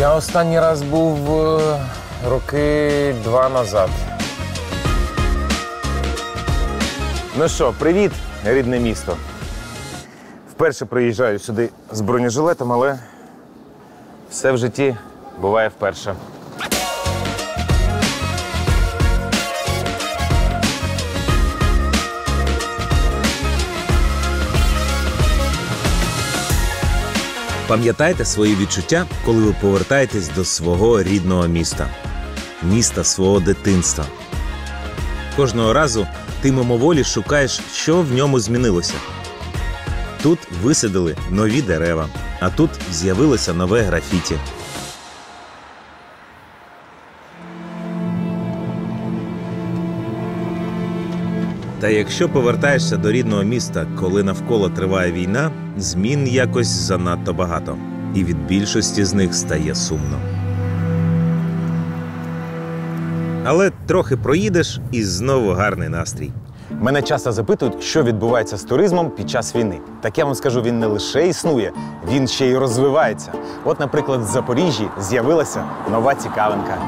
Я останній раз був роки 2 назад. Ну що, привіт, рідне місто. Вперше приїжджаю сюди з бронежилетом, але все в житті буває вперше. Пам'ятайте свої відчуття, коли ви повертаєтесь до свого рідного міста. Міста свого дитинства. Кожного разу ти мимоволі шукаєш, що в ньому змінилося. Тут висадили нові дерева, а тут з'явилося нове графіті. Та якщо повертаєшся до рідного міста, коли навколо триває війна, змін якось занадто багато. І від більшості з них стає сумно. Але трохи проїдеш і знову гарний настрій. Мене часто запитують, що відбувається з туризмом під час війни. Так я вам скажу, він не лише існує, він ще й розвивається. От, наприклад, в Запоріжжі з'явилася нова цікавинка.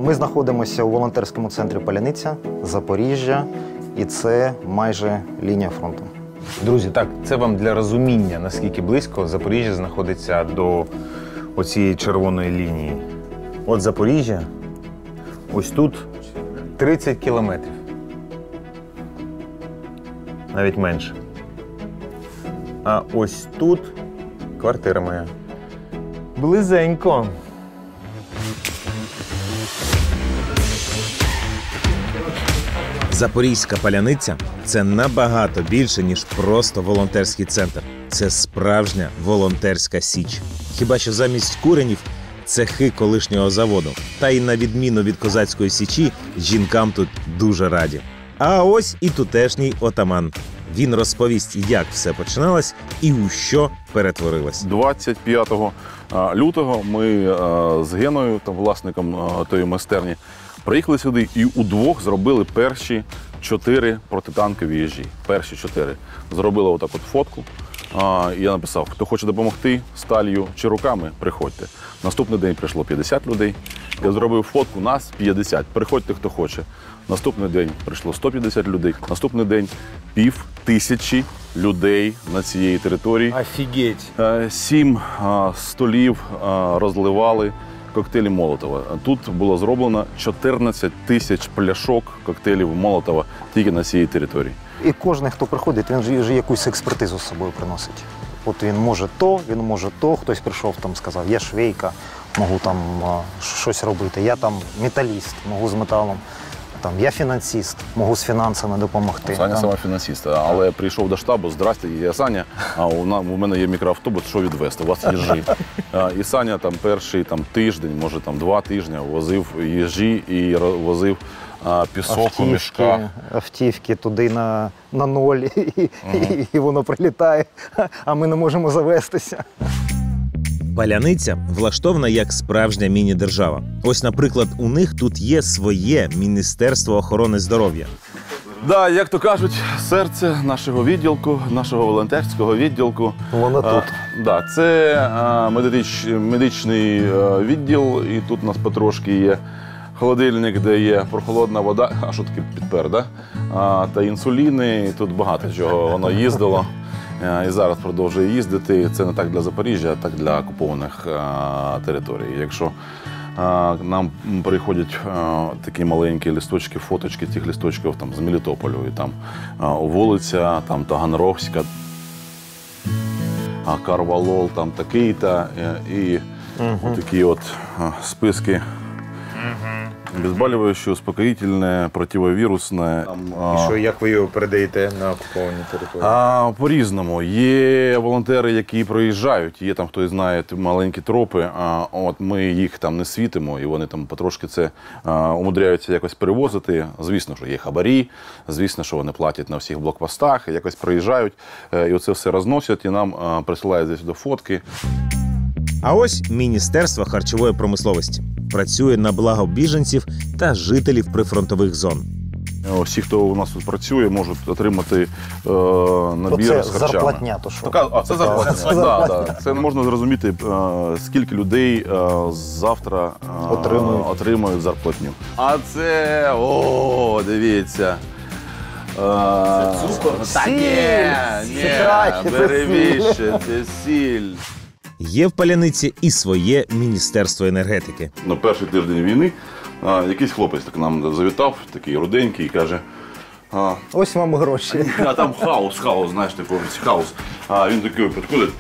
Ми знаходимося у волонтерському центрі «Паляниця», Запоріжжя, і це майже лінія фронту. Друзі, так, це вам для розуміння, наскільки близько Запоріжжя знаходиться до оцієї червоної лінії. От Запоріжжя, ось тут 30 кілометрів. Навіть менше. А ось тут квартира моя. Близенько. Запорізька Паляниця – це набагато більше, ніж просто волонтерський центр. Це справжня волонтерська січ. Хіба що замість куренів – цехи колишнього заводу. Та й на відміну від козацької січі, жінкам тут дуже раді. А ось і тутешній отаман. Він розповість, як все починалось і у що перетворилось. 25 лютого ми з Геною, там, власником тої майстерні, приїхали сюди і удвох зробили перші 4 протитанкові їжі. Перші 4. Зробили отак от фотку. Я написав, хто хоче допомогти сталью чи руками, приходьте. Наступний день прийшло 50 людей. Я зробив фотку, нас 50. Приходьте, хто хоче. Наступний день прийшло 150 людей. Наступний день 5000 людей на цієї території. Офігеть! 7 столів розливали коктейлі Молотова. Тут було зроблено 14 тисяч пляшок коктейлів Молотова тільки на цій території. І кожен, хто приходить, він вже якусь експертизу з собою приносить. От він може то, хтось прийшов, там сказав, я швейка, можу там щось робити, я там металіст, можу з металом. Там, я фінансист, можу з фінансами допомогти. Саня сама фінансист, але прийшов до штабу, здрасте, я Саня, а у мене є мікроавтобус, що відвезти, у вас їжі. І Саня там перший тиждень, може 2 тижні возив їжі і возив пісок у мішках. Автівки туди на ноль, і воно прилітає, а ми не можемо завестися. Паляниця влаштована як справжня міні-держава. Ось, наприклад, у них тут є своє Міністерство охорони здоров'я. Да, як то кажуть, серце нашого відділку, нашого волонтерського відділку. Воно тут. Да, це медичний відділ, і тут у нас потрошки є холодильник, де є прохолодна вода, а що таке підпер, да? Та інсуліни, і тут багато чого воно їздило. І зараз продовжує їздити. Це не так для Запоріжжя, а так для окупованих територій. Якщо нам приходять такі маленькі листочки, фоточки цих листочків там, з Мелітополю, і там вулиця, там Таганрогська, Карвалол, там такий-то, і такі от списки. Обезболивающее, успокоїтельне, противовірусне. І що, як ви його передаєте на окуповані території? По-різному. Є волонтери, які проїжджають, є там, хто знає, маленькі тропи, от ми їх там не світимо, і вони там потрошки це умудряються якось перевозити. Звісно, що є хабарі, звісно, що вони платять на всіх блокпостах, якось проїжджають, і оце все розносять, і нам присилають сюди фотки. А ось Міністерство харчової промисловості. Працює на благо біженців та жителів прифронтових зон. Всі, хто у нас тут працює, можуть отримати набір Оце з харчами. зарплатня, то що? Це зарплатня. Да. Це не можна зрозуміти, скільки людей завтра отримують зарплатню. А це, дивіться. Це цукор? Бери віще, це сіль. Є в Паляниці і своє Міністерство енергетики. На перший тиждень війни якийсь хлопець так нам завітав, такий руденький, і каже: Ось вам гроші. а там хаос, знаєш, такий хаос. А він такий підходить: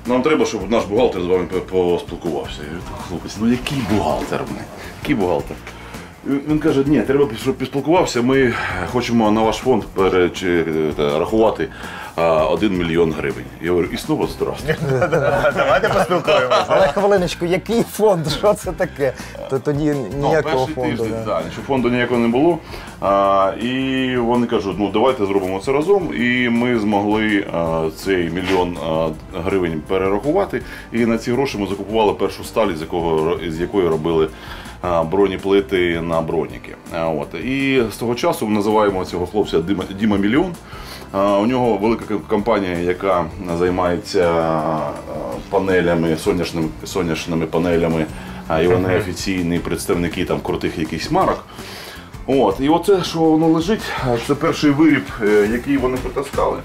нам треба, щоб наш бухгалтер з вами поспілкувався. Я говорю: хлопець, ну який бухгалтер? Який бухгалтер? Він каже: ні, треба, щоб поспілкувався, ми хочемо на ваш фонд рахувати 1 мільйон гривень. Я говорю: і знову здрасте. Давайте поспілкуємося. Але хвилиночку, який фонд? Що це таке? То тоді ніякого перший фонду. тиждень, що фонду ніякого не було. І вони кажуть: ну давайте зробимо це разом. І ми змогли цей 1 мільйон гривень перерахувати. І на ці гроші ми закупували першу сталь, з якої робили бронеплити на броніки. І з того часу ми називаємо цього хлопця Діма Мільйон. У нього велика компанія, яка займається панелями, сонячними панелями, і вони офіційні представники там крутих якихось марок. І оце, що воно лежить, це перший виріб, який вони притаскали.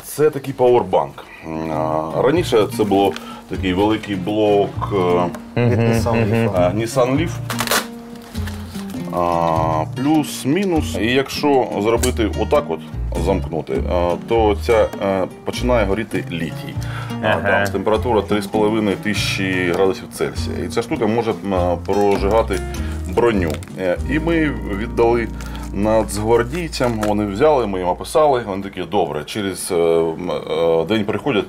Це такий пауербанк. Раніше це було такий великий блок Nissan Leaf. Плюс-мінус. І якщо зробити отак замкнути, то ця починає горіти літій. Там температура 3,5 тисячі градусів Цельсія. І ця штука може прожигати броню. І ми віддали нацгвардійцям, вони взяли, ми їм описали, вони такі: добре, через день приходять,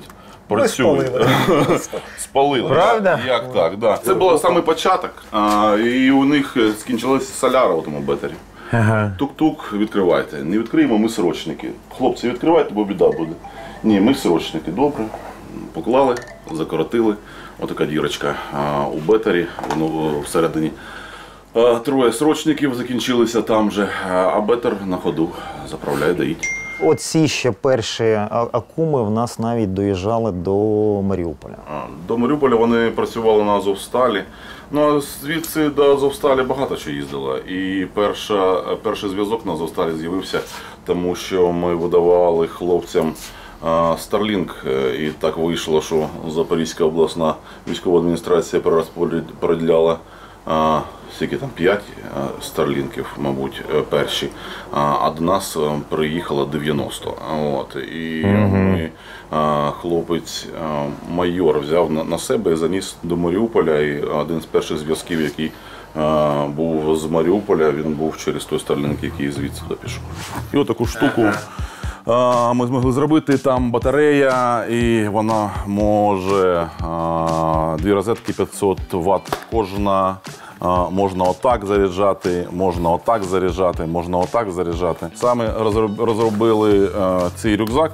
працюють. Спалили. Правда? Як так, да. Це був саме початок, і у них скінчилася соляра у тому бетері. Тук-тук, відкривайте. Не відкриємо, ми срочники. Хлопці, відкривайте, бо біда буде. Ні, ми срочники. Добре. Поклали, закоротили. Отака дірочка у бетері, воно всередині. Троє срочників закінчилися там же, а бетер на ходу заправляє, доїть. Оці ще перші акуми в нас навіть доїжджали до Маріуполя. До Маріуполя вони працювали на Азовсталі. Ну, а звідси до Азовсталі багато що їздило. І перший зв'язок на Азовсталі з'явився, тому що ми видавали хлопцям Starlink. І так вийшло, що Запорізька обласна військова адміністрація перерозподіляла скільки там, 5 старлінків, мабуть, перші, а до нас приїхало 90. І ми, хлопець майор взяв на себе і заніс до Маріуполя. І один з перших зв'язків, який був з Маріуполя, він був через той старлінк, який звідси пішов. І отаку штуку ми змогли зробити. Там батарея, і вона може 2 розетки 500 Вт кожна. Можна отак заряджати, можна отак заряджати, можна отак заряджати. Саме розробили цей рюкзак.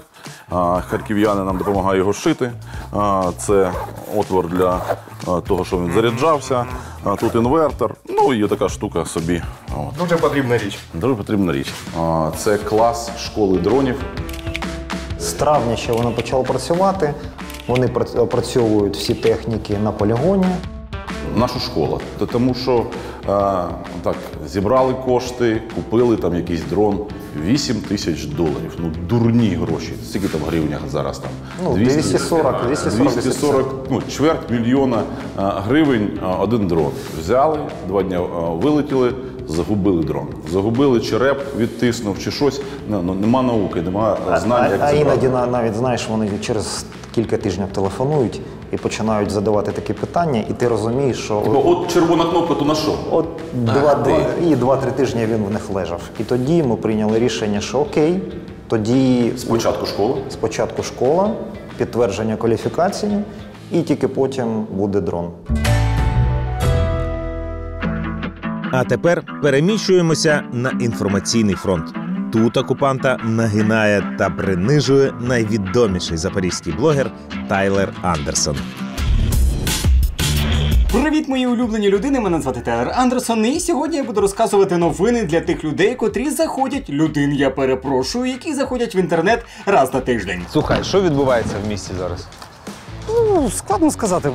Харків'яни нам допомагають його шити. Це отвор для того, щоб він заряджався. Тут інвертор. Ну і така штука собі. Дуже потрібна річ. Дуже потрібна річ. Це клас школи дронів. З травня ще воно почало працювати. Вони опрацьовують всі техніки на полігоні. Наша школа. Тому що так, зібрали кошти, купили там якийсь дрон. $8 000. Ну, дурні гроші. Скільки там в гривнях зараз там? Ну, 240, ну, $250,000 гривень один дрон. Взяли, 2 дні вилетіли, загубили дрон. Загубили, череп відтиснув чи щось. Ну, нема науки, нема знань, як А це іноді навіть, знаєш, вони через кілька тижнів телефонують і починають задавати такі питання, і ти розумієш, що от червона кнопка, то на що? От 2-3 тижні він в них лежав. І тоді ми прийняли рішення, що окей, тоді спочатку школа, підтвердження кваліфікації, і тільки потім буде дрон. А тепер переміщуємося на інформаційний фронт. Тут окупанта нагинає та принижує найвідоміший найвідоміший запорізький блогер Тайлер Андерсон. Привіт, мої улюблені людини, мене звати Тайлер Андерсон, і сьогодні я буду розказувати новини для тих людей, котрі заходять, я перепрошую, які заходять в інтернет раз на тиждень. Слухай, що відбувається в місті зараз? Ну, складно сказати,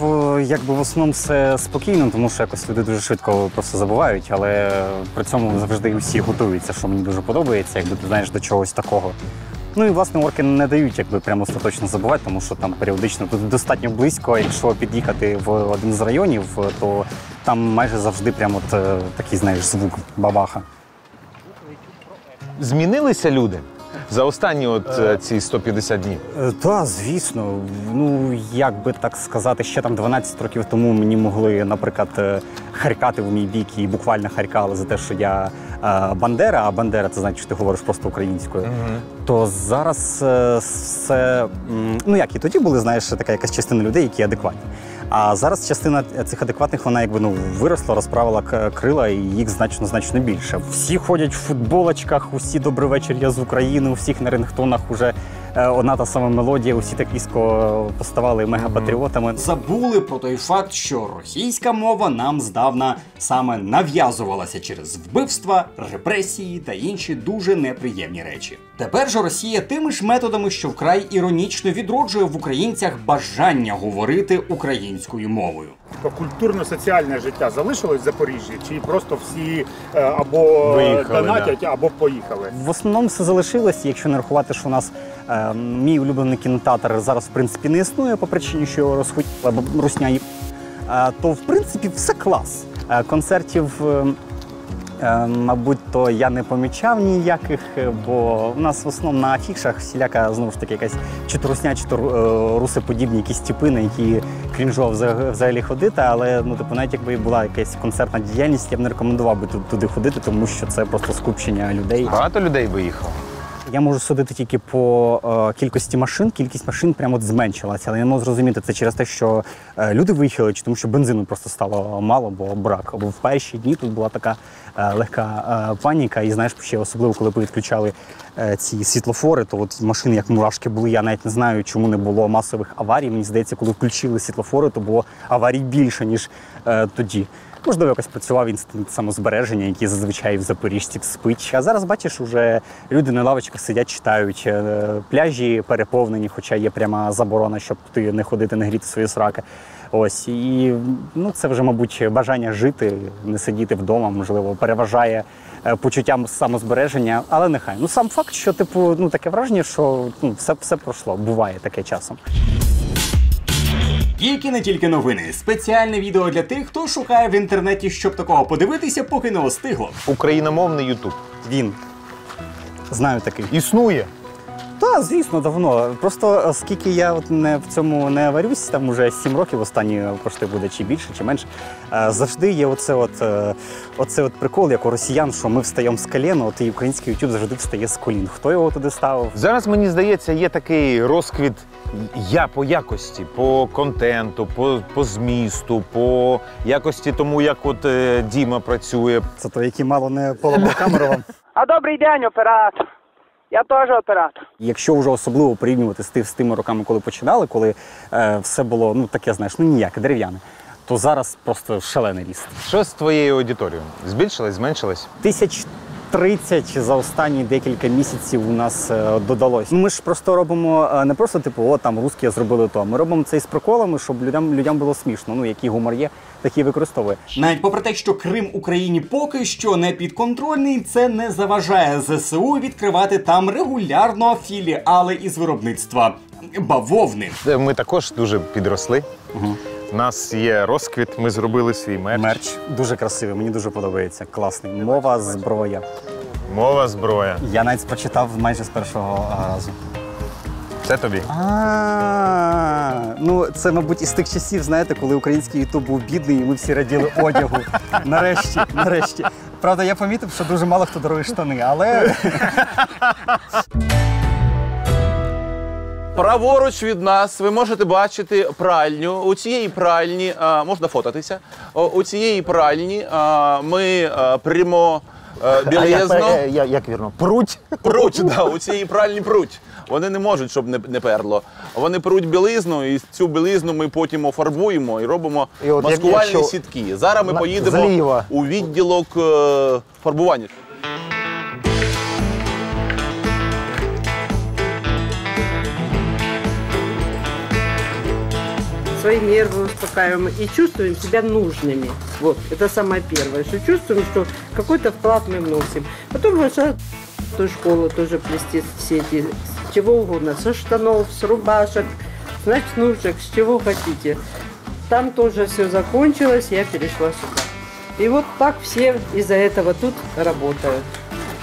бо, якби в основному все спокійно, тому що якось люди дуже швидко просто забувають, але при цьому завжди усі готуються, що мені дуже подобається, якби ти знаєш до чогось такого. Ну і, власне, орки не дають якби прямо остаточно забувати, тому що там періодично тут достатньо близько, якщо під'їхати в один з районів, то там майже завжди прямо такий, знаєш, звук бабаха. Змінилися люди за останні ці 150 днів? Так, звісно. Ну, як би так сказати, ще там 12 років тому мені могли, наприклад, харкати в мій бік і буквально харкали за те, що я Бандера, а Бандера – це значить, що ти говориш просто українською. То зараз все, ну як і тоді були, знаєш, така якась частина людей, які адекватні. А зараз частина цих адекватних, вона якби розправила, розправила крила, і їх значно більше. Всі ходять в футболочках, усі «Добрий вечір, я з України», у всіх на рингтонах уже одна та сама мелодія, усі так різко поставали мегапатріотами. Забули про той факт, що російська мова нам здавна саме нав'язувалася через вбивства, репресії та інші дуже неприємні речі. Тепер же Росія тими ж методами, що вкрай іронічно відроджує в українцях бажання говорити українською мовою. Культурно-соціальне життя залишилось в Запоріжжі, чи просто всі або виїхали, донатять, або поїхали? В основному все залишилось, якщо не рахувати, що у нас мій улюблений кінотеатр зараз в принципі не існує по причині, що його розхуяла русня, то в принципі все клас. Концертів, мабуть, то я не помічав ніяких, бо у нас в основному на афішах всіляка, знову ж таки, якась чи то русня, чи то русиподібні якісь типи, на які крінжово взагалі ходити, але, навіть якби була якась концертна діяльність, я б не рекомендував би туди ходити, тому що це просто скупчення людей. Багато людей виїхало? Я можу судити тільки по кількості машин. Кількість машин прямо зменшилася, але я не можу зрозуміти, це через те, що люди виїхали, чи тому що бензину просто стало мало, бо брак. Бо в перші дні тут була така легка паніка, і знаєш, ще особливо, коли відключали ці світлофори, то от машини як мурашки були. Я навіть не знаю, чому не було масових аварій. Мені здається, коли включили світлофори, то було аварій більше, ніж тоді. Можливо, якось працював інстинкт самозбереження, який зазвичай в запоріжців спить. А зараз, бачиш, уже люди на лавочках сидять, читають. Пляжі переповнені, хоча є пряма заборона, щоб туди не ходити, не гріти свої сраки. Ось. І це вже, мабуть, бажання жити, не сидіти вдома, можливо, переважає почуттям самозбереження. Але нехай. Сам факт, що, таке враження, що все пройшло. Буває таке часом. Тільки не тільки новини. Спеціальне відео для тих, хто шукає в інтернеті, щоб такого подивитися, поки не остигло. Україномовний Ютуб. Він. Знаю такий. Існує. Так, звісно, давно. Просто оскільки я в цьому не варюсь, там уже 7 років останні пошти буде чи більше, чи менше, завжди є оце прикол, як у росіян, що ми встаємо з коліна, і український YouTube завжди встає з колін. Хто його туди ставив? Зараз, мені здається, є такий розквіт по якості, по контенту, по змісту, по якості тому, як Діма працює. Це той, який мало не поламав камеру вам. А добрий день, оператор. Я теж оператор. Якщо вже особливо порівнювати з тими роками, коли починали, коли все було, таке, знаєш, ніяке, дерев'яне, то зараз просто шалений ріст. Що з твоєю аудиторією? Збільшилась, зменшилась? 1030 за останні декілька місяців у нас додалось. Ми ж просто робимо не просто там русські зробили то. Ми робимо це із приколами, щоб людям було смішно. Який гумор є, такий використовує. Навіть попри те, що Крим Україні поки що не підконтрольний, це не заважає ЗСУ відкривати там регулярно філіали із виробництва бавовни. Ми також дуже підросли. У нас є розквіт, ми зробили свій мерч. Мерч дуже красивий, мені дуже подобається. Класний. Мова, зброя. Мова, зброя. Я навіть прочитав майже з першого разу. Це тобі? Це, мабуть, із тих часів, знаєте, коли український ютуб був бідний, і ми всі раділи одягу. Нарешті. Правда, я помітив, що дуже мало хто дарує штани, але... Праворуч від нас ви можете бачити пральню. У цієї пральні можна фотатися. У цієї пральні ми прямо білизну. Як вірно? Пруть? Пруть, да, оці пральні пруть. Вони не можуть, щоб не перло. Вони пруть білизну, і цю білизну ми потім офарбуємо і робимо І от маскувальні якщо сітки. Зараз ми поїдемо зліва. у відділок фарбування. Свои нервы успокаиваем и чувствуем себя нужными. Вот, это самое первое, что чувствуем, что какой-то вклад мы вносим. Потом наша школу тоже плести все эти, с чего угодно, со штанов, с рубашек, с ночнушек, с чего хотите. Там тоже все закончилось, я перешла сюда. И вот так все из-за этого тут работают.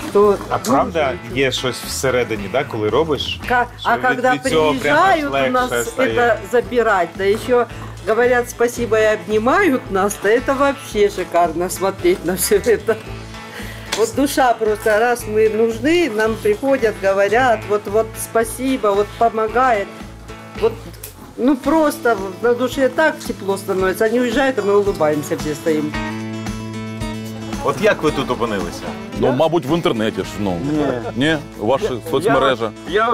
Что, А правда є щось всередині, да, коли робиш? А когда приезжают у нас это забирать, да еще говорят спасибо и обнимают нас, то это вообще шикарно смотреть на все это. Вот душа просто, раз мы нужны, нам приходят, говорят, вот спасибо, вот помогает. Вот, ну просто на душе так тепло становится. Они уезжают, а мы улыбаемся, все стоим. От як ви тут опинилися? Ну, мабуть, в інтернеті ж. Ну. Ні? Ваші соцмережі. Я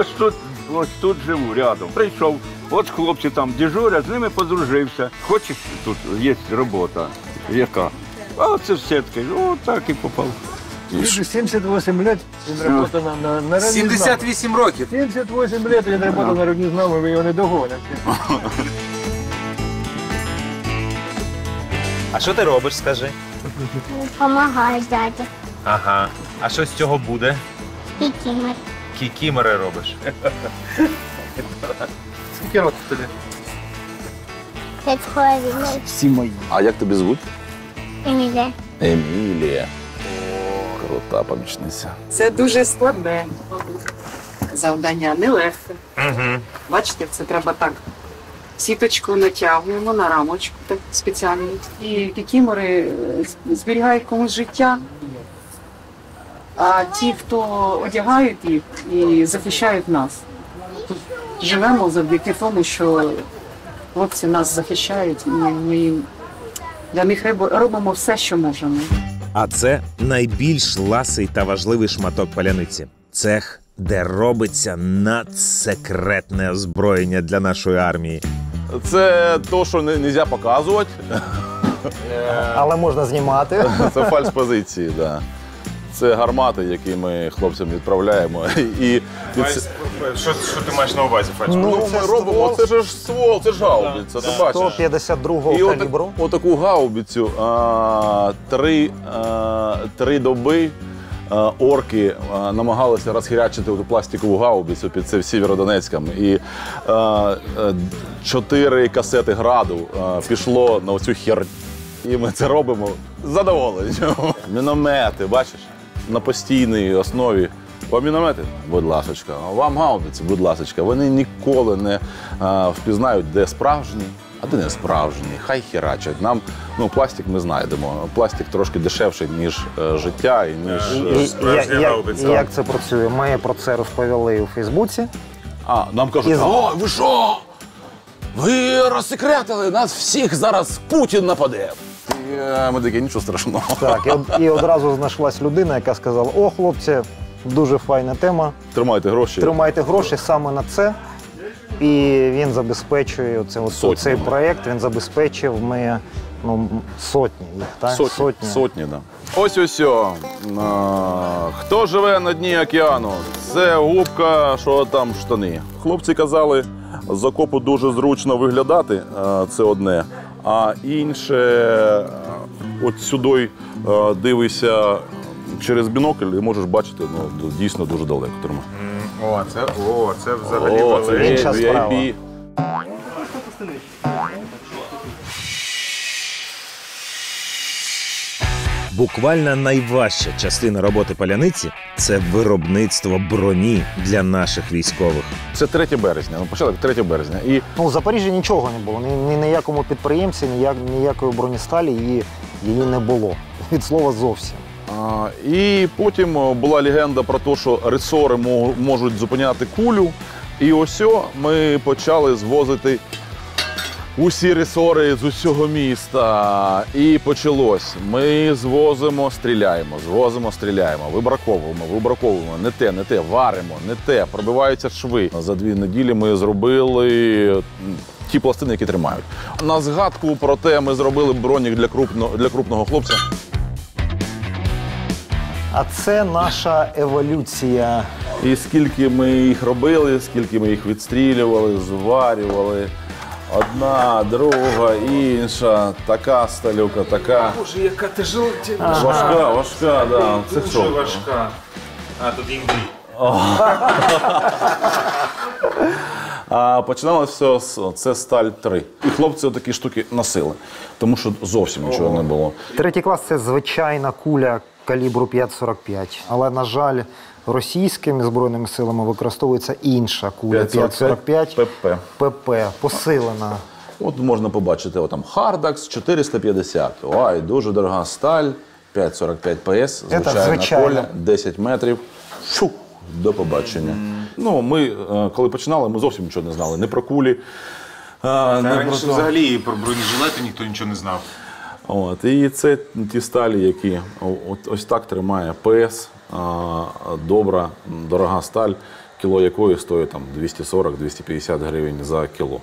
ось тут живу, рядом. Прийшов, от хлопці там дежурять, з ними подружився. Хочеш, тут є робота. Яка? А це в сітки. О, так і попав. 78 лет він працює на 78 років. 78 лет він працює на рівні з нами, ви його не догоните. А що ти робиш, скажи? Помагаю дяді. Ага. А що з цього буде? Кікімер. Кікімери робиш. Скільки років тобі? 5,5. Всі мої. А як тебе звуть? Емілія. Емілія. Крута помічниця. Це дуже складне завдання, нелегке. Бачите, це треба так. Сіточку натягуємо на рамочку так спеціальну. І кікімори зберігають комусь життя. А ті, хто одягають їх і захищають нас. Тут живемо завдяки тому, що хлопці нас захищають, і ми для них робимо все, що можемо. А це найбільш ласий та важливий шматок паляниці. Цех, де робиться надсекретне озброєння для нашої армії. Це то, що не можна показувати. Але можна знімати. Це фальш-позиції, так. Да. Це гармати, які ми хлопцям відправляємо. Що ти маєш на увазі, Фальш? Ну, ми робимо, це ж ствол, це ж гаубиця, ти бачиш. 152-го калібру. І отаку гаубицю 3 доби орки намагалися розхірячити ту пластикову гаубицю під це в Сєвєродонецькому. І 4 касети граду пішло на оцю хер. І ми це робимо з задоволенням. Міномети, бачиш, на постійній основі. Вам міномети? Будь ласочка. Вам гаубиці? Будь ласочка. Вони ніколи не впізнають, де справжні, а де не справжні. Хай херачать. Нам, ну, пластик ми знайдемо. Пластик трошки дешевший, ніж життя і ніж справжня гаубиця. І як це працює? Ми про це розповіли у Фейсбуці. А, нам кажуть, о, ви що? Ви розсекретили, нас всіх зараз Путін нападе. І ми такі, нічого страшного. Так, і одразу знайшлась людина, яка сказала, о, хлопці, дуже файна тема. Тримайте гроші. Тримайте гроші саме на це. І він забезпечує цей проєкт, він забезпечив сотні їх, так? Сотні, так. Ось. Хто живе на дні океану? Це губка, що там штани. Хлопці казали, з окопу дуже зручно виглядати, це одне. А інше, от сюди дивишся через бінокль і можеш бачити, ну, дійсно дуже далеко. Це взагалі інша справа. Буквально найважча частина роботи паляниці – це виробництво броні для наших військових. Це 3 березня, ми почали 3 березня. І... Ну, в Запоріжжі нічого не було, ні на якому підприємці, ніякої бронесталі її не було, від слова зовсім. І потім була легенда про те, що ресори можуть зупиняти кулю. І ось ми почали звозити усі ресори з усього міста. І почалось. Ми звозимо, стріляємо, вибраковуємо, не те, варимо, не те, пробиваються шви. За 2 неділі ми зробили ті пластини, які тримають. На згадку про те, ми зробили бронік для крупного хлопця. А це наша еволюція. І скільки ми їх робили, скільки ми їх відстрілювали, зварювали. Одна, друга, інша, така сталюка, така. Боже, яка тяжела. Важка, да. Це Дуже що? важка. А, тут імбрі. А починалося все з це сталь 3. І хлопці такі штуки носили, тому що зовсім нічого не було. 3 клас – це звичайна куля калібру 5,45. Але, на жаль, російськими Збройними силами використовується інша куля 5,45 ПП, посилена. От можна побачити, там Хардаx 450. Ой, дуже дорога сталь, 5,45 ПС, звичайна куля, 10 метрів. Фу, до побачення. Ну, ми, коли починали, ми зовсім нічого не знали. Не про кулі. Раніше взагалі про бронежилети ніхто нічого не знав. От, і це ті сталі, які ось так тримає ПС, добра, дорога сталь, кіло якої стоїть 240-250 гривень за кіло.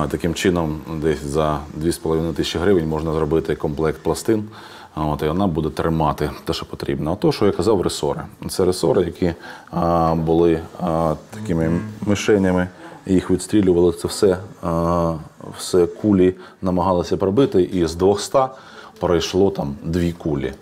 Таким чином, десь за 2,5 тисячі гривень можна зробити комплект пластин, і вона буде тримати те, що потрібно. А то, що я казав, ресори. Це ресори, які були такими мишенями, їх відстрілювали, це все кулі намагалися пробити, і з 200 пройшло 2 кулі.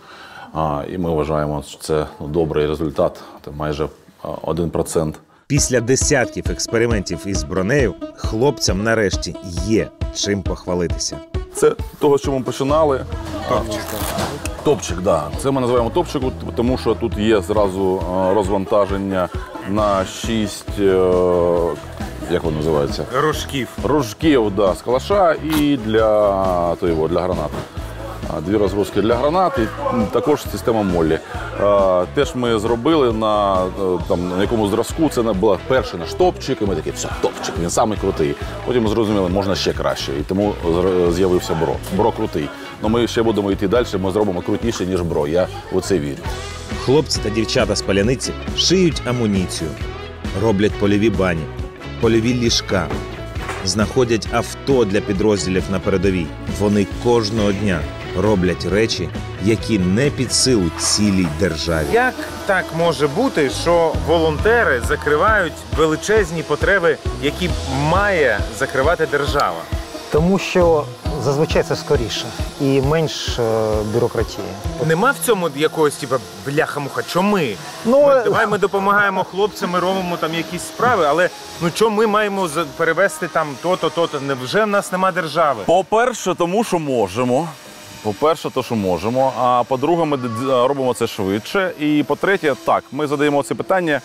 І ми вважаємо, що це добрий результат, це майже 1%. Після десятків експериментів із бронею хлопцям нарешті є чим похвалитися. Це того, що ми починали. Топчик, так. Це ми називаємо топчиком, тому що тут є зразу розвантаження на 6, як воно називається? Рожків, да, з калаша і для гранат. 2 розгрузки для гранат і також система моллі. Теж ми зробили на якомусь зразку, це був перший наш топчик, і ми такі, все, топчик, він самий крутий. Потім ми зрозуміли, можна ще краще, і тому з'явився Бро. Бро крутий. Але ми ще будемо йти далі, ми зробимо крутіше, ніж Бро, я у це вірю. Хлопці та дівчата з Паляниці шиють амуніцію, роблять польові бані, польові ліжка, знаходять авто для підрозділів на передовій. Вони кожного дня роблять речі, які не під силу цілій державі. Як так може бути, що волонтери закривають величезні потреби, які має закривати держава? Тому що зазвичай це скоріше і менш бюрократії. Нема в цьому якогось бляха-муха, чому ми? Давай ми допомагаємо хлопцям, ми робимо якісь справи, але чому ми маємо перевести то-то. Невже в нас нема держави? По-перше, тому що можемо. А по-друге, ми робимо це швидше. І по-третє, так, ми задаємо це питання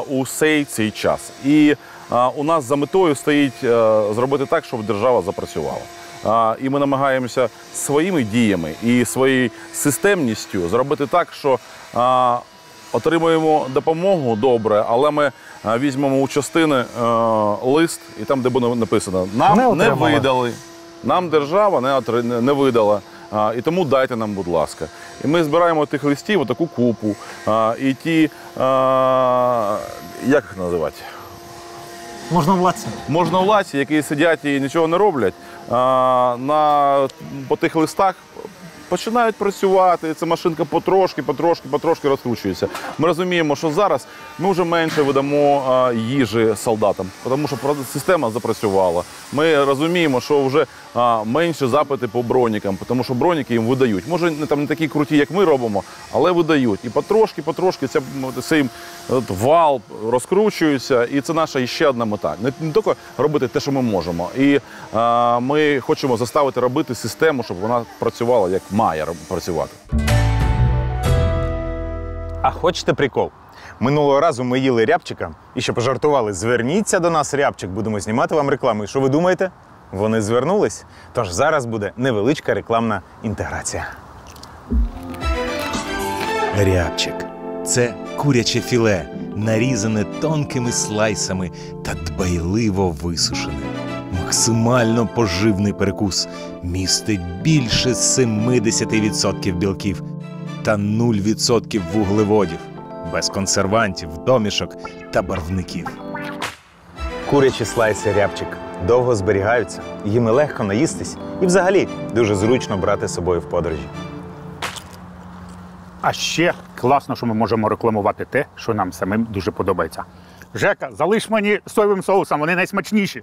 усей цей час. І у нас за метою стоїть зробити так, щоб держава запрацювала. І ми намагаємося своїми діями і своєю системністю зробити так, що отримуємо допомогу добре, але ми візьмемо у частини лист, і там, де буде написано, нам не видали, нам держава не видала. І тому дайте нам, будь ласка. І ми збираємо тих листів, таку купу. І ті, як їх називати? Можновладці, які сидять і нічого не роблять, по тих листах починають працювати, ця машинка потрошки розкручується. Ми розуміємо, що зараз ми вже менше видамо їжі солдатам, тому що система запрацювала. Ми розуміємо, що вже менше запити по бронікам, тому що броніки їм видають. Може, не такі круті, як ми робимо, але видають. І потрошки цей вал розкручується, і це наша ще одна мета. Не тільки робити те, що ми можемо. І ми хочемо заставити робити систему, щоб вона працювала, як має працювати. А хочете прикол? Минулого разу ми їли рябчика і ще пожартували. Зверніться до нас, рябчик, будемо знімати вам рекламу. І що ви думаєте? Вони звернулись? Тож зараз буде невеличка рекламна інтеграція. Рябчик – це куряче філе, нарізане тонкими слайсами та дбайливо висушене. максимально поживний перекус. Містить більше 70% білків та 0% вуглеводів. Без консервантів, домішок та барвників. Курячі слайси рябчик довго зберігаються, їми легко наїстись і взагалі дуже зручно брати з собою в подорожі. А ще класно, що ми можемо рекламувати те, що нам самим дуже подобається. Жека, залиш мені соєвим соусом, вони найсмачніші.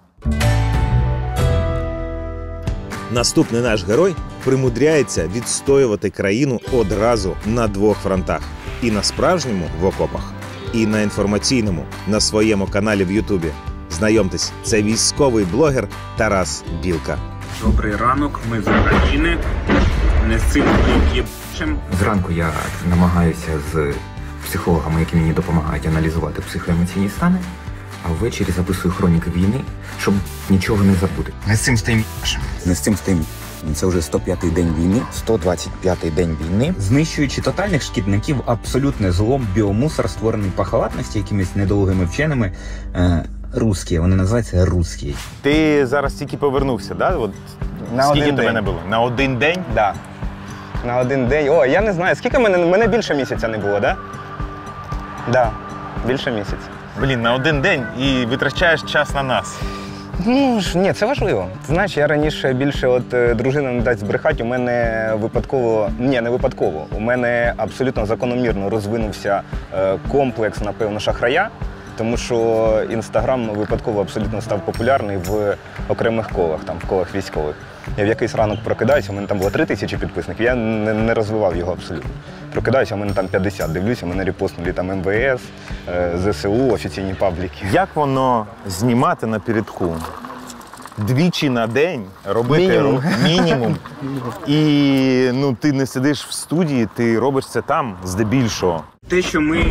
Наступний наш герой примудряється відстоювати країну одразу на двох фронтах. І на справжньому в окопах, і на інформаційному на своєму каналі в Ютубі. Знайомтесь, це військовий блогер Тарас Білка. Добрий ранок, ми з України. Не з цим єбчим. Зранку я намагаюся з психологами, які мені допомагають аналізувати психоемоційні стани, а ввечері записую хроніки війни, щоб нічого не забути. Не з цим стоїм. Не з цим стоїм. Це вже 105-й день війни, 125-й день війни. Знищуючи тотальних шкідників, абсолютне злом, біомусор, створений по халатності якимись недолугими вченими. Русські, вони називаються русські. Ти зараз тільки повернувся, да? От на скільки один тебе день. не було? На один день? Так. Да. На один день. О, я не знаю, скільки мене більше місяця не було, так? Да? Так, більше місяця. Блін, на один день і витрачаєш час на нас. Ну ж, ні, це важливо. Ти знаєш, я раніше більше дружина не дасть збрехати, у мене випадково, ні, не випадково, у мене абсолютно закономірно розвинувся комплекс, напевно, шахрая, тому що Інстаграм випадково абсолютно став популярний в окремих колах, там, в колах військових. Я в якийсь ранок прокидаюся, у мене там було 3000 підписників, я не розвивав його абсолютно. Прокидаюся, у мене там 50, дивлюся, мене репостнули там МВС, ЗСУ, офіційні пабліки. Як воно знімати на передку? Двічі на день робити мінімум. І ну, ти не сидиш в студії, ти робиш це там здебільшого. Те, що ми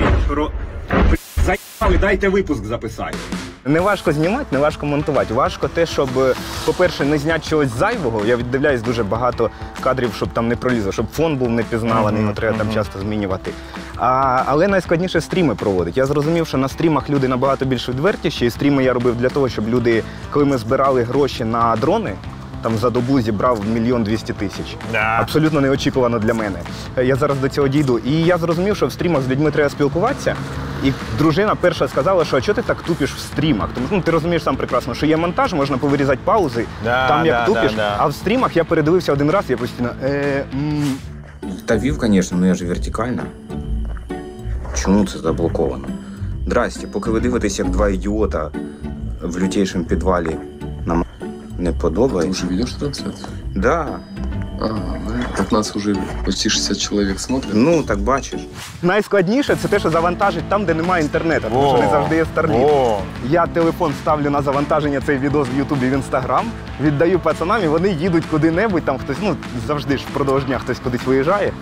заїбали, дайте випуск записати. Не важко знімати, не важко монтувати. Важко те, щоб, по-перше, не зняти чогось зайвого. Я віддивляюсь дуже багато кадрів, щоб там не пролізло, щоб фон був не пізнаваний, його треба там часто змінювати. Але найскладніше стріми проводити. Я зрозумів, що на стрімах люди набагато більш відвертіші, і стріми я робив для того, щоб люди, коли ми збирали гроші на дрони, там за добу зібрав 1 200 000. Абсолютно неочікувано для мене. Я зараз до цього дійду. І я зрозумів, що в стрімах з людьми треба спілкуватися. І дружина перша сказала, що а чого ти так тупиш в стрімах? Тому ти розумієш сам прекрасно, що є монтаж, можна повирізати паузи, там як тупиш. А в стрімах я передивився один раз, я постійно... Та вів, звісно, ну я ж вертикально. Чому це заблоковано? Здрасте, поки ви дивитесь, як два ідіота в лютейшому підвалі нам не подобається. Ты уже ведешь трансляцию? Да. Так нас уже почти 60 человек смотрят. Ну, так бачиш. Найскладніше це те, що завантажить там, де немає інтернету, тому що не завжди є Starlink. Я телефон ставлю на завантаження цей відео в Ютубі в Інстаграм, віддаю пацанам, і вони їдуть куди-небудь, там хтось, ну, завжди ж впродовж дня хтось кудись виїжджає.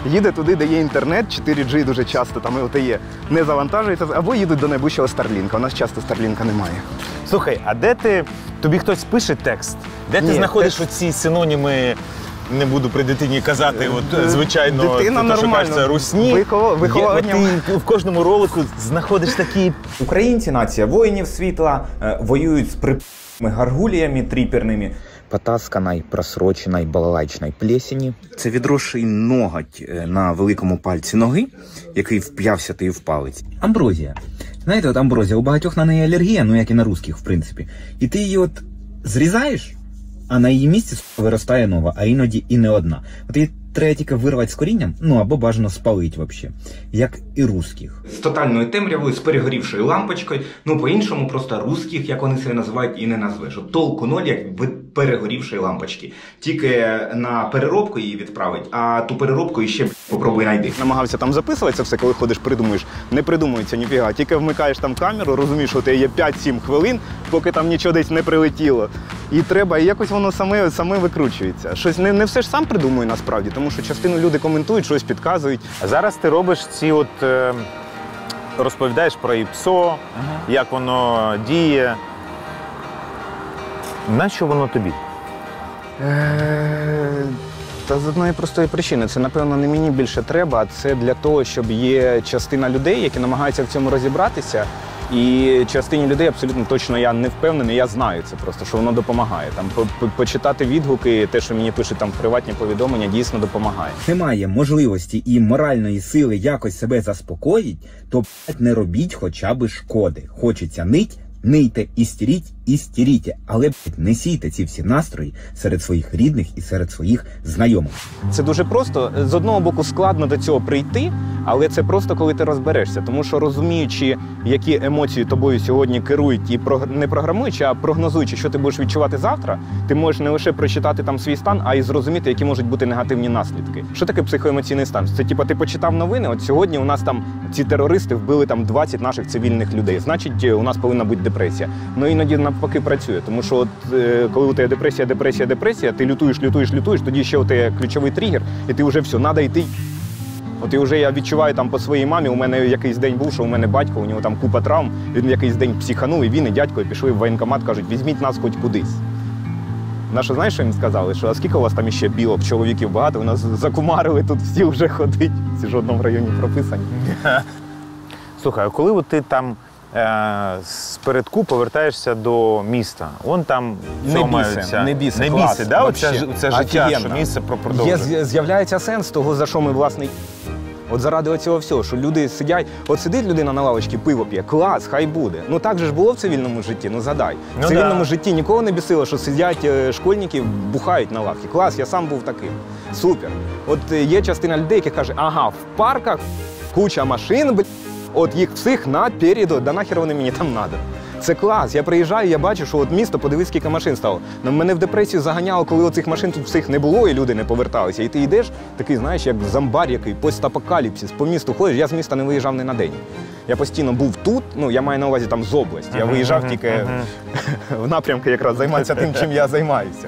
Їде туди, де є інтернет, 4G дуже часто там і є, не завантажується, або їдуть до найближчого Starlink. У нас часто Starlink немає. Слухай, а де ти, тобі хтось пише текст? Де ти знаходиш оці синоніми, не буду при дитині казати, от звичайно, дитина ти шукаєш це русні. Ти в кожному ролику знаходиш такі... Українці, нація воїнів світла, воюють з прип'ятими гаргуліями тріперними, потасканою, просроченою балалайчною плесені. Це відросший ноготь на великому пальці ноги, який вп'явся ти в палець. Амброзія. Знаєте, от амброзія, у багатьох на неї алергія, ну як і на русських, в принципі. І ти її от зрізаєш, а на її місці виростає нова, а іноді і не одна. От її треба тільки вирвати з корінням, ну або бажано спалити взагалі, як і русських. З тотальною темрявою, з перегорівшою лампочкою, ну по-іншому просто русських, як вони себе називають, і не назвеш. От толку ноль, як від перегорівшої лампочки. Тільки на переробку її відправить, а ту переробку іще попробуй знайти. Намагався там записуватися все, коли ходиш, придумуєш. Не придумується ніфіга. Тільки вмикаєш там камеру, розумієш, що у тебе є 5-7 хвилин, поки там нічого десь не прилетіло. І треба, і якось воно саме викручується. Щось не все ж сам придумую насправді, тому що частину люди коментують, щось підказують. А зараз ти робиш ці от, розповідаєш про ІПСО, як воно діє. Нащо воно тобі? Та з одної простої причини. Це, напевно, не мені більше треба, а це для того, щоб є частина людей, які намагаються в цьому розібратися. І частині людей абсолютно точно я не впевнений, я знаю це просто, що воно допомагає. Там почитати відгуки, те, що мені пишуть там приватні повідомлення, дійсно допомагає. Немає можливості і моральної сили якось себе заспокоїть, то не робіть хоча б шкоди. Хочеться нить, нийте, істеріть, але не сійте ці всі настрої серед своїх рідних і серед своїх знайомих. Це дуже просто. З одного боку складно до цього прийти, але це просто коли ти розберешся. Тому що розуміючи, які емоції тобою сьогодні керують і не програмуючи, а прогнозуючи, що ти будеш відчувати завтра, ти можеш не лише прочитати там свій стан, а й зрозуміти, які можуть бути негативні наслідки. Що таке психоемоційний стан? Це типу ти почитав новини, от сьогодні у нас там ці терористи вбили там 20 наших цивільних людей. Значить, у нас повинна бути депресія. Ну іноді навпаки працює, тому що от, коли у тебе депресія, ти лютуєш, тоді ще у тебе ключовий тригер, і ти вже все, треба йти. От і вже я відчуваю там по своїй мамі, у мене якийсь день був, що у мене батько, у нього там купа травм, він якийсь день психанув, і він і дядько пішли в воєнкомат, кажуть, візьміть нас хоч кудись. Нащо, знаєш, що їм сказали? Що, а скільки у вас там іще білок, чоловіків багато, у нас закумарили, тут всі вже ходить, всі ж в одному районі прописані. Слухай, а коли ти там з передку повертаєшся до міста, вон там не біси, клас, да? Оце життя, офігенно. що місце продовжує. З'являється сенс того, за що ми, власне, от заради оцього всього, що люди сидять, от сидить людина на лавочці, пиво п'є, клас, хай буде. Ну так же ж було в цивільному житті, ну задай. В цивільному житті нікого не бісило, що сидять школьники, бухають на лавці. Клас, я сам був таким. Супер. От є частина людей, які каже, ага, в парках куча машин, от їх всіх напереду, да нахер вони мені там надо. Це клас, я приїжджаю, я бачу, що от місто, подивись, скільки машин стало. Мене в депресію заганяло, коли оцих машин тут всіх не було і люди не поверталися. І ти йдеш, такий, знаєш, як зомбар який, постапокаліпсис, по місту ходиш, я з міста не виїжджав ні на день. Я постійно був тут, ну я маю на увазі там з області, я виїжджав тільки в напрямку якраз займатися тим, чим я займаюся.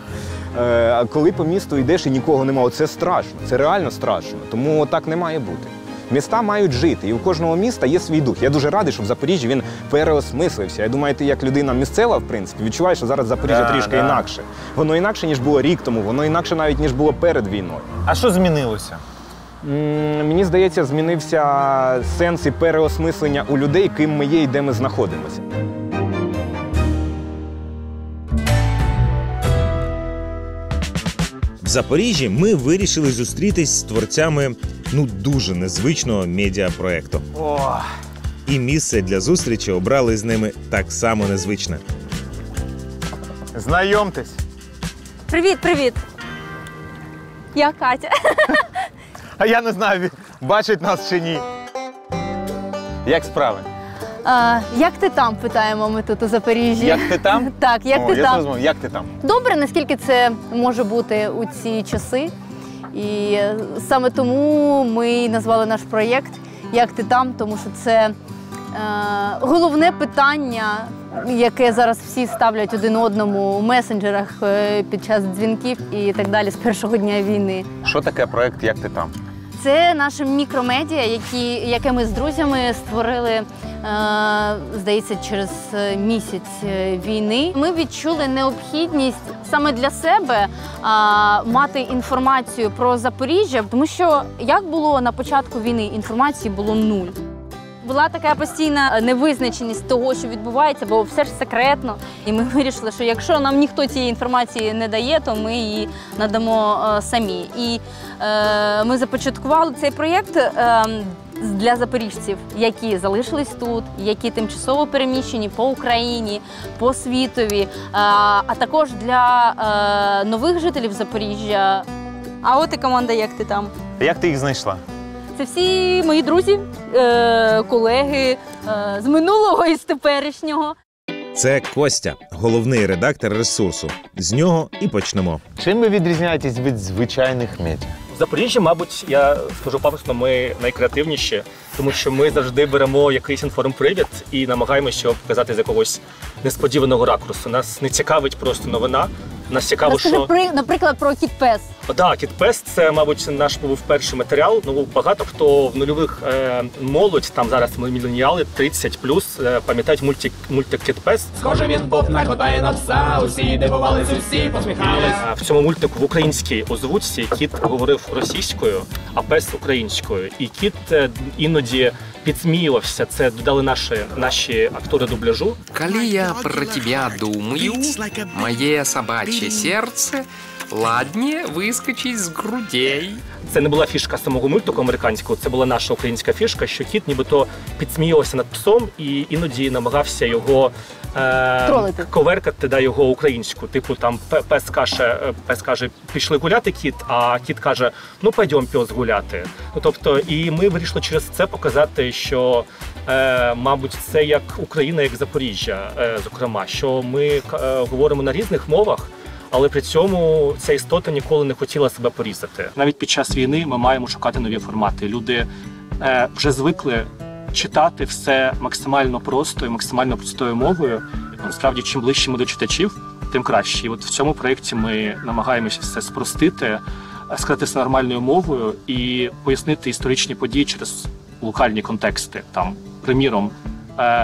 А коли по місту йдеш і нікого немає, це страшно, це реально страшно, тому так не має бути. Міста мають жити, і у кожного міста є свій дух. Я дуже радий, що в Запоріжжі він переосмислився. Я думаю, ти як людина місцева, в принципі, відчуваєш, що зараз Запоріжжя трішки інакше. Воно інакше, ніж було рік тому, воно інакше навіть, ніж було перед війною. А що змінилося? Мені здається, змінився сенс і переосмислення у людей, ким ми є і де ми знаходимося. В Запоріжжі ми вирішили зустрітись з творцями дуже незвичного медіапроекту. І місце для зустрічі обрали з ними так само незвичне. Знайомтесь. Привіт. Я Катя. А я не знаю, бачить нас чи ні. Як справи? Як ти там, питаємо ми тут у Запоріжжі. Як ти там? Так, як ти там. Як ти там? Добре, наскільки це може бути у ці часи. І саме тому ми назвали наш проєкт «Як ти там?», тому що це головне питання, яке зараз всі ставлять один одному у месенджерах під час дзвінків і так далі з першого дня війни. Що таке проєкт «Як ти там»? Це наше мікромедіа, яке ми з друзями створили, здається, через місяць війни. Ми відчули необхідність саме для себе мати інформацію про Запоріжжя, тому що, як було на початку війни, інформації було нуль. Була така постійна невизначеність того, що відбувається, бо все ж секретно. І ми вирішили, що якщо нам ніхто цієї інформації не дає, то ми її надамо самі. І ми започаткували цей проєкт для запоріжців, які залишились тут, які тимчасово переміщені по Україні, по світові, а також для нових жителів Запоріжжя. А от і команда «Як ти там?». Як ти їх знайшла? Це всі мої друзі, колеги з минулого і з теперішнього. Це Костя, головний редактор ресурсу. З нього і почнемо. Чим ви відрізняєтесь від звичайних медіа? В Запоріжжі, мабуть, я скажу пафосно, ми найкреативніші, тому що ми завжди беремо якийсь інформпривід і намагаємося його показати з якогось несподіваного ракурсу. Нас не цікавить просто новина, Нас цікаво, Розкажи, що... наприклад, про кіт-пес. Так, кіт-пест – це, мабуть, наш був перший матеріал. Ну, багато хто в нульових молодь, там зараз ми міленіали, 30+, пам'ятають мультик «Кіт-пест». Схоже, він був на кота і на пса, усі дивувались, усі посміхались. В цьому мультику в українській озвучці кіт говорив російською, а пес – українською. І кіт іноді підсміювався, це додали наші актори дубляжу. Коли я про тебя думаю, моє собаче серце ладнее выскочить з грудей. Це не була фішка самого мультику американського, це була наша українська фішка, що кіт нібито підсміювався над псом і іноді намагався його коверкати його українську. Типу там пес каже, пішли гуляти кіт, а кіт каже, ну пойдем, пес, гуляти. Ну, тобто, і ми вирішили через це показати, що, мабуть, це як Україна, як Запоріжжя, зокрема, що ми говоримо на різних мовах, але при цьому ця істота ніколи не хотіла себе порізати. Навіть під час війни ми маємо шукати нові формати. Люди вже звикли читати все максимально просто і максимально простою мовою. Насправді, чим ближче ми до читачів, тим краще. І от в цьому проєкті ми намагаємося все спростити, сказати це нормальною мовою і пояснити історичні події через локальні контексти. Там, приміром,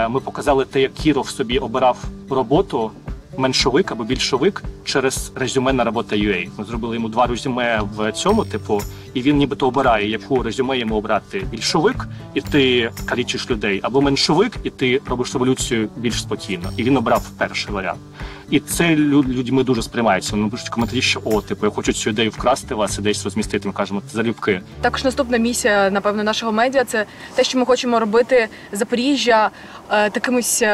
ми показали те, як Кіров собі обирав роботу, меншовик або більшовик, через резюме на робота.ua. Ми зробили йому 2 резюме в цьому типу, і він нібито обирає, яку резюме йому обрати: більшовик, і ти калічиш людей, або меншовик, і ти робиш революцію більш спокійно. І він обрав перший варіант. І це людьми дуже сприймається. Вони пишуть коментарі, що я хочу цю ідею вкрасти вас і десь розмістити. Ми кажемо, це залюбки. Також наступна місія, напевно, нашого медіа – це те, що ми хочемо робити Запоріжжя такимось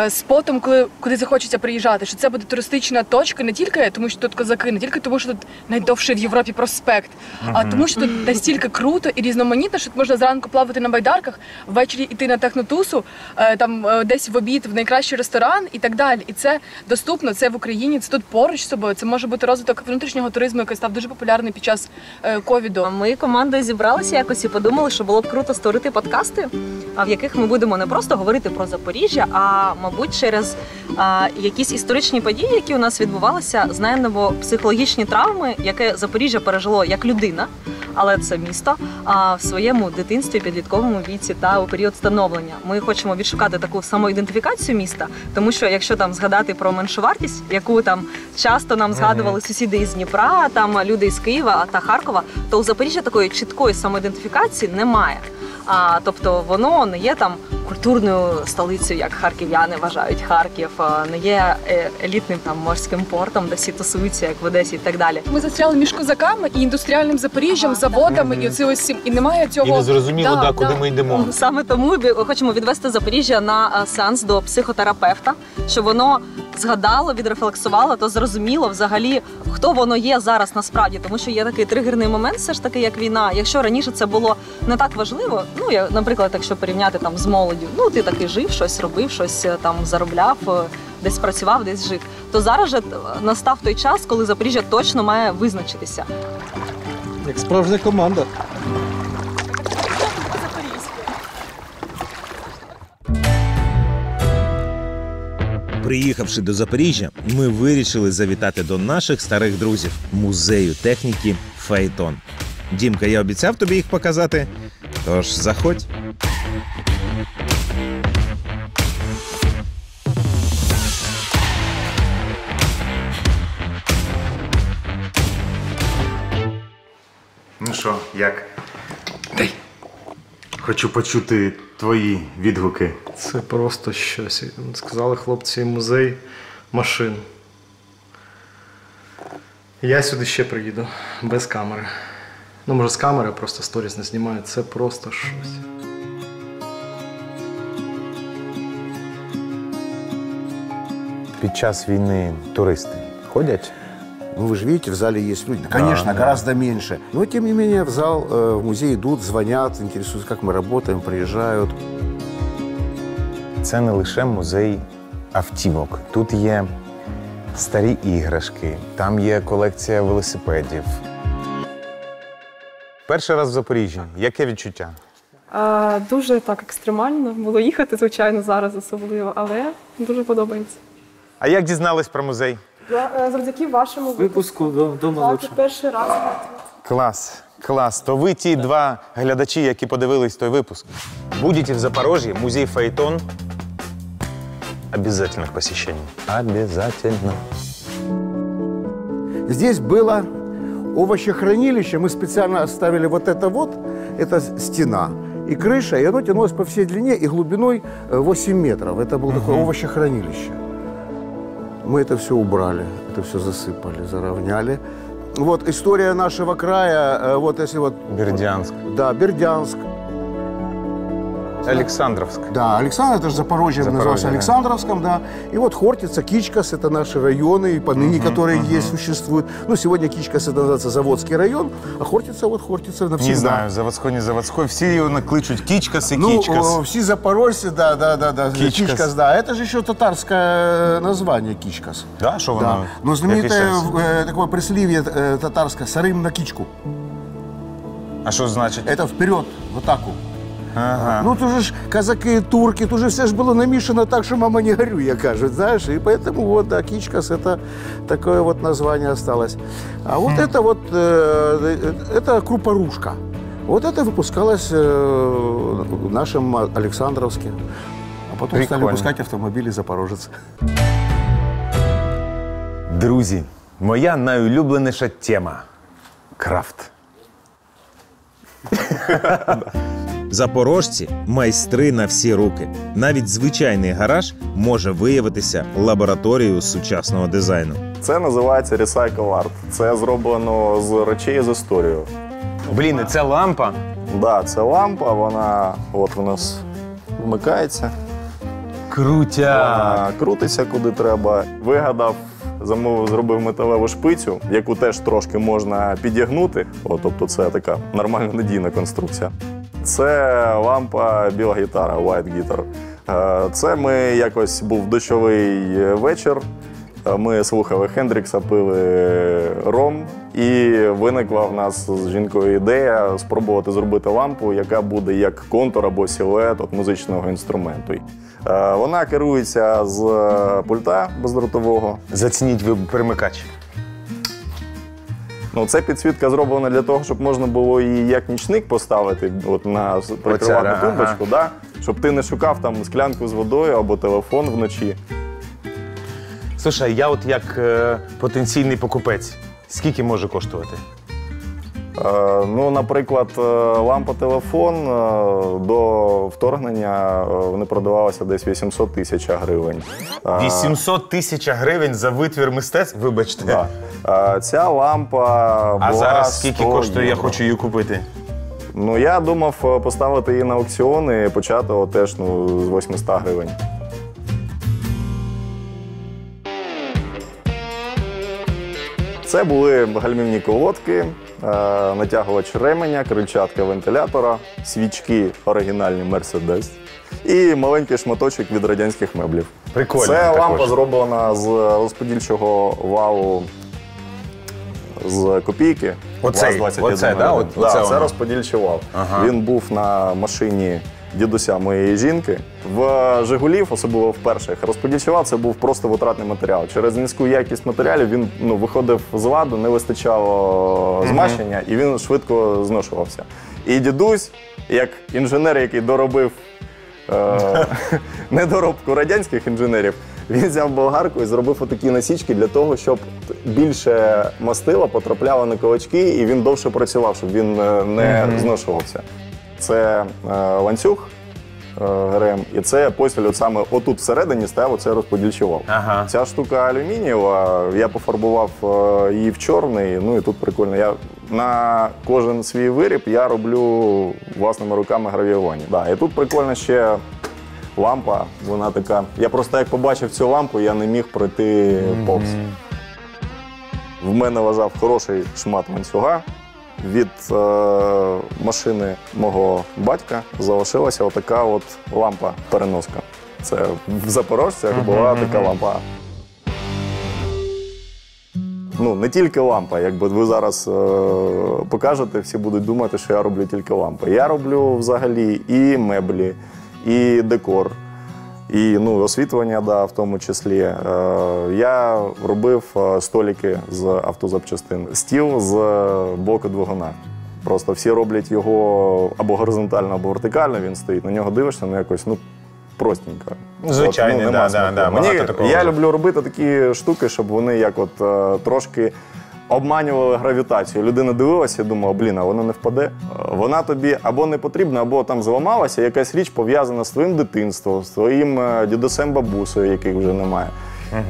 спотом, куди захочеться приїжджати, що це буде туристична точка не тільки тому, що тут козаки, не тільки тому, що тут найдовший в Європі проспект, а тому, що тут настільки круто і різноманітно, що тут можна зранку плавати на байдарках, ввечері йти на технотусу, там десь в обід в найкращий ресторан і так далі. І це доступно, це в Україні, це тут поруч з собою, це може бути розвиток внутрішнього туризму, який став дуже популярний під час ковіду. Ми командою зібралися якось і подумали, що було б круто створити подкасти, в яких ми будемо не просто говорити про Запоріжжя, а мабуть, через якісь історичні події, які у нас відбувалися, знаємо психологічні травми, яке Запоріжжя пережило як людина, але це місто, в своєму дитинстві, підлітковому віці та у період становлення. Ми хочемо відшукати таку самоідентифікацію міста, тому що якщо там згадати про меншовартість, яку там часто нам згадували сусіди із Дніпра, там люди із Києва та Харкова, то у Запоріжжя такої чіткої самоідентифікації немає. Тобто воно не є там культурною столицею, як харків'яни вважають Харків, не є елітним там морським портом, де всі тусуються, як в Одесі і так далі. Ми застряли між козаками і індустріальним Запоріжжям, заводами, і оце ось, і немає цього. І не зрозуміло, куди ми йдемо. Саме тому ми хочемо відвести Запоріжжя на сеанс до психотерапевта, щоб воно згадало, відрефлексувало, то зрозуміло взагалі, хто воно є зараз насправді, тому що є такий тригерний момент, все ж таки, як війна. Якщо раніше це було не так важливо, наприклад, якщо порівняти там з молоддю, ти таки жив, щось робив, щось там заробляв, десь працював, десь жив, то зараз же настав той час, коли Запоріжжя точно має визначитися. Як справжня команда. Приїхавши до Запоріжжя, ми вирішили завітати до наших старих друзів – музею техніки «Фаетон». Дімка, я обіцяв тобі їх показати, тож заходь. Ну що, як? Хочу почути твої відгуки. Це просто щось. Сказали хлопці, музей машин. Я сюди ще приїду, без камери. Може з камери, просто сторіс не знімаю. Це просто щось. Під час війни туристи ходять? Ну, вы же видите, в зале есть люди. Конечно, гораздо меньше. Но, тем не менее, в зал, в музей идут, звонят, интересуются, как мы работаем, приезжают. Це не лише музей автівок. Тут є старі іграшки, там є колекція велосипедів. Перший раз в Запоріжжі. Яке відчуття? Дуже так екстремально було їхати, звичайно, зараз особливо, але дуже подобається. А як дізнались про музей? Завдяки вашому Випуску дома лучше. Так, перший раз. Клас, клас. То ви ті два глядачі, які подивились той випуск. Будете в Запорожье, музей Фаэтон. Обязательно к посещению. Обязательно. Здесь было овощехранилище. Мы специально оставили вот это стена и крыша, и оно тянулось по всей длине и глубиной 8 метров. Это было такое овощехранилище. Мы это все убрали, это все засыпали, заровняли. Вот история нашего края, вот если вот... Бердянск. Да, Бердянск. Александровск. Да, Александр, это же Запорожье, назывался Александровском, да. И вот Хортица, Кичкас, это наши районы, и поныне, которые есть, существуют. Ну, сегодня Кичкас, это называется Заводский район, а Хортица, вот Хортица навсегда. Не знаю, Заводской, не Заводской, все его накличут Кичкас и Кичкас. Ну, все запорожцы, да, Кичкас, да. Это же еще татарское название Кичкас. Да, что да. Но знаменитое такое прислів'я татарское «Сарым на кичку». А что значит? Это вперед, в атаку. Ага. Ну, тут же ж казаки, турки, тут же все ж было намешано так, что мама не горюй, я кажут, знаешь. И поэтому вот, да, Кичкас, это такое вот название осталось. А вот это вот, это крупорушка. Вот это выпускалось в нашем Александровске. А потом стали выпускать автомобили «Запорожец». Друзі, моя найулюбленіша тема – крафт. Запорожці – майстри на всі руки. Навіть звичайний гараж може виявитися лабораторією сучасного дизайну. Це називається Recycle Art. Це зроблено з речей з історією. Блін, і це лампа? Так, да, це лампа, вона от у нас вмикається. Крутяк! Вона крутиться куди треба. Вигадав, зробив металеву шпицю, яку теж трошки можна підігнути. Тобто це така нормальна надійна конструкція. Це лампа біла гітара, White Guitar. Це ми якось був дощовий вечір. Ми слухали Хендрікса, пили ром, і виникла в нас з жінкою ідея спробувати зробити лампу, яка буде як контур або силует от музичного інструменту. Вона керується з пульта бездротового. Зацініть ви перемикач. Ну, це підсвітка зроблена для того, щоб можна було її як нічник поставити от на прикриватну тумбочку, да? Щоб ти не шукав там склянку з водою або телефон вночі. Слушай, я от як потенційний покупець, скільки може коштувати? Ну, наприклад, лампа-телефон до вторгнення вони продавалися десь 800 тисяч гривень. 800 тисяч гривень за витвір мистецтв? Вибачте. Да. Ця лампа була. А зараз скільки коштує, я хочу її купити? Ну, я думав поставити її на аукціон і почати теж з 800 гривень. Це були гальмівні колодки, натягувач ременя, крильчатка вентилятора, свічки оригінальні Mercedes і маленький шматочок від радянських меблів. Прикольно. Це лампа зроблена з розподільчого валу з копійки. Оцей, да? Це розподільчий вал. Ага. Він був на машині дідуся моєї жінки. В «Жигулів», особливо в перших, розподільчий вал – це був просто витратний матеріал. Через низьку якість матеріалів він виходив з ладу, не вистачало змащення, і він швидко зношувався. І дідусь, як інженер, який доробив недоробку радянських інженерів, він взяв болгарку і зробив отакі насічки для того, щоб більше мастила потрапляло на кулачки, і він довше працював, щоб він не зношувався. Це ланцюг ГРМ, і це посіль саме отут всередині стояв оцей розподільчий вал. Ага. Ця штука алюмінієва, я пофарбував її в чорний, ну і тут прикольно. На кожен свій виріб я роблю власними руками гравіювання. Да, і тут прикольно ще лампа, вона така. Я просто як побачив цю лампу, я не міг пройти повз. В мене лежав хороший шмат ланцюга. Від машини мого батька залишилася отака от лампа-переноска. Це в Запорожцях була така лампа. Ну, не тільки лампа, якби ви зараз покажете, всі будуть думати, що я роблю тільки лампи. Я роблю взагалі і меблі, і декор. І освітлення, да, в тому числі. Я робив столики з автозапчастин, стіл з боку двигуна. Просто всі роблять його або горизонтально, або вертикально, він стоїть. На нього дивишся, якось, простенько. Звичайно, Я люблю робити такі штуки, щоб вони трошки обманювали гравітацію. Людина дивилася і думала, а вона не впаде. Вона тобі або не потрібна, або там зламалася, якась річ пов'язана з твоїм дитинством, з твоїм дідусем, бабусею, яких вже немає.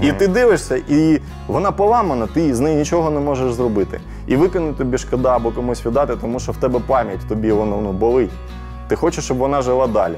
І ти дивишся, і вона поламана, ти з нею нічого не можеш зробити. І викинути тобі шкода або комусь віддати, тому що в тебе пам'ять, тобі воно болить. Ти хочеш, щоб вона жила далі.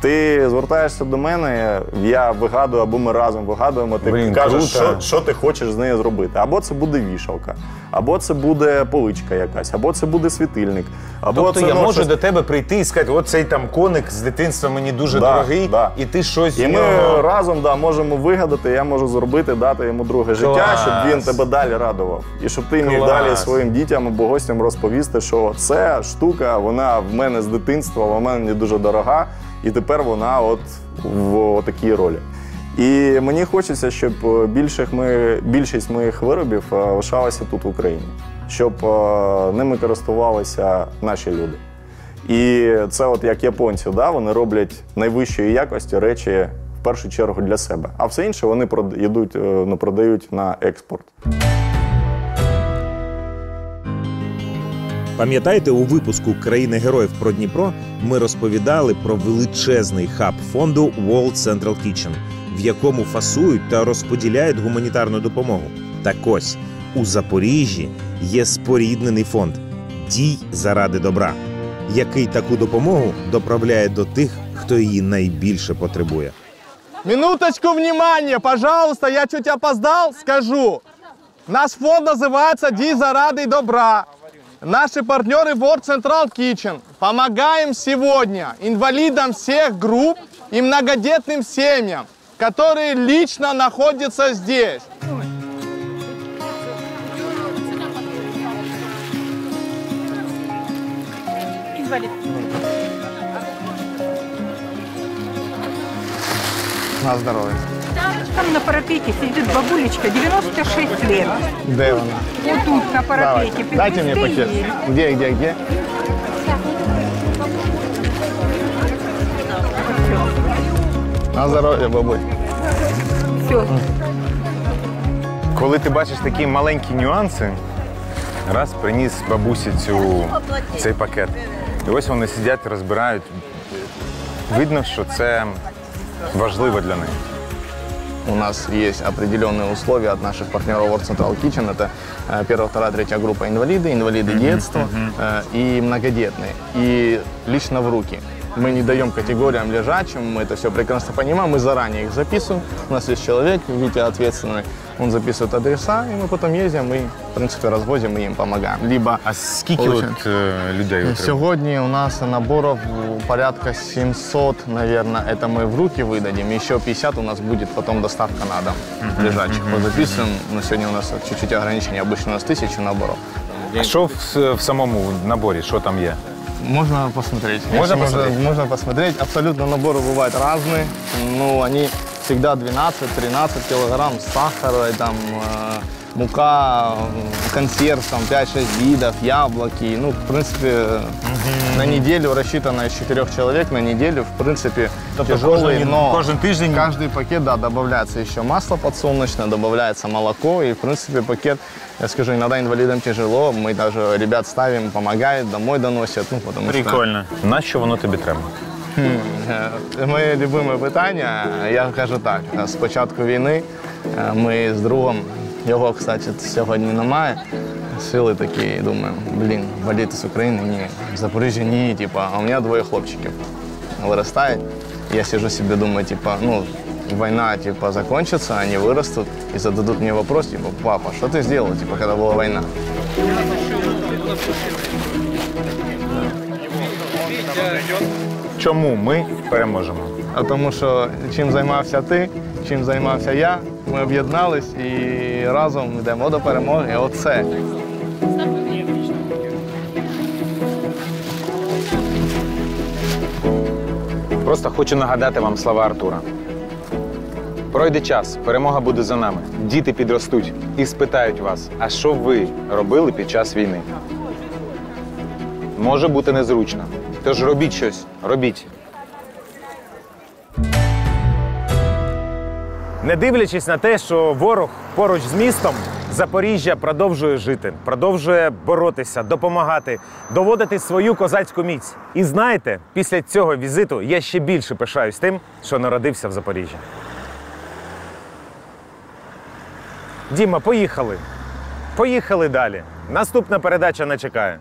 Ти звертаєшся до мене, я вигадую, або ми разом вигадуємо, ти кажеш, що ти хочеш з нею зробити. Або це буде вішалка, або це буде поличка якась, або це буде світильник. Тобто я можу до тебе прийти і сказати, от цей там коник з дитинства мені дуже дорогий, і ти щось з нього... І ми разом можемо вигадати, я можу зробити, дати йому друге життя, щоб він тебе далі радував. І щоб ти міг далі своїм дітям або гостям розповісти, що ця штука, вона в мене з дитинства, вона мені дуже дорога. І тепер вона в такій ролі. І мені хочеться, щоб більшість моїх виробів лишалася тут в Україні, щоб ними користувалися наші люди. І це як японці, вони роблять найвищої якості речі в першу чергу для себе. А все інше вони продають на експорт. Пам'ятаєте, у випуску «Країни героїв» про Дніпро ми розповідали про величезний хаб фонду World Central Kitchen, в якому фасують та розподіляють гуманітарну допомогу. Так ось, у Запоріжжі є споріднений фонд «Дій заради добра», який таку допомогу доправляє до тих, хто її найбільше потребує. Минуточку внимания, пожалуйста, я чуть опоздал, скажу. Наш фонд называется «Дій заради добра». Наши партнеры World Central Kitchen. Помогаем сегодня инвалидам всех групп и многодетным семьям, которые лично находятся здесь. На здоровье. Там на парапете сидит бабулечка, 96 лет. Где она? Вот тут на парапете. Дайте мне пакет. Где? На здоров'я, бабуль. Все. Коли ти бачиш такі маленькі нюанси, раз приніс бабусі цей пакет. І ось вони сидять, розбирають. Видно, що це важливо для них. У нас есть определенные условия от наших партнеров World Central Kitchen. Это первая, вторая, третья группа инвалиды детства и многодетные. И лично в руки. Мы не даем категориям лежачим, мы это все прекрасно понимаем, мы заранее их записываем. У нас есть человек, Витя ответственный, он записывает адреса, и мы потом ездим и, в принципе, развозим и им помогаем. Либо а скільки людей? Сегодня у нас наборов порядка 700, наверное, это мы в руки выдадим. Еще 50 у нас будет потом доставка на дом лежачих. Записываем, но сегодня у нас чуть-чуть ограничение, обычно у нас 1000 наборов. А що в самому наборі, що там є? Можно посмотреть. Можно посмотреть. Абсолютно наборы бывают разные. Они всегда 12-13 килограмм сахара, там, мука, консерв, там 5-6 видов, яблоки. В принципе, на неделю рассчитано из 4 человек, на неделю, в принципе, тяжелый, но каждый пакет, добавляется еще масло подсолнечное, добавляется молоко, и, в принципе, пакет, я скажу, иногда инвалидам тяжело, мы даже ребят ставим, помогают, домой доносят, потому Прикольно. Нащо воно тобі треба? Моє любиме питання, я кажу так, з початку війни ми з другом, його, кстати, сьогодні немає, сили такі, думаю, валити з України, ні, в Запоріжжі ні, а у мене 2 хлопчиків виростають, я сижу собі, думаю, война, закончится, они вырастут и зададут мне вопрос, папа, что ты сделал, когда была война? Чому ми переможемо? А тому що чим займався ти, чим займався я, ми об'єднались і разом йдемо до перемоги. Оце. Просто хочу нагадати вам слова Артура. Пройде час, перемога буде за нами. Діти підростуть і спитають вас, а що ви робили під час війни? Може бути незручно. Тож робіть щось, робіть. Не дивлячись на те, що ворог поруч з містом, Запоріжжя продовжує жити, продовжує боротися, допомагати, доводити свою козацьку міць. І знаєте, після цього візиту я ще більше пишаюсь тим, що народився в Запоріжжі. Діма, поїхали. Поїхали далі. Наступна передача не чекає.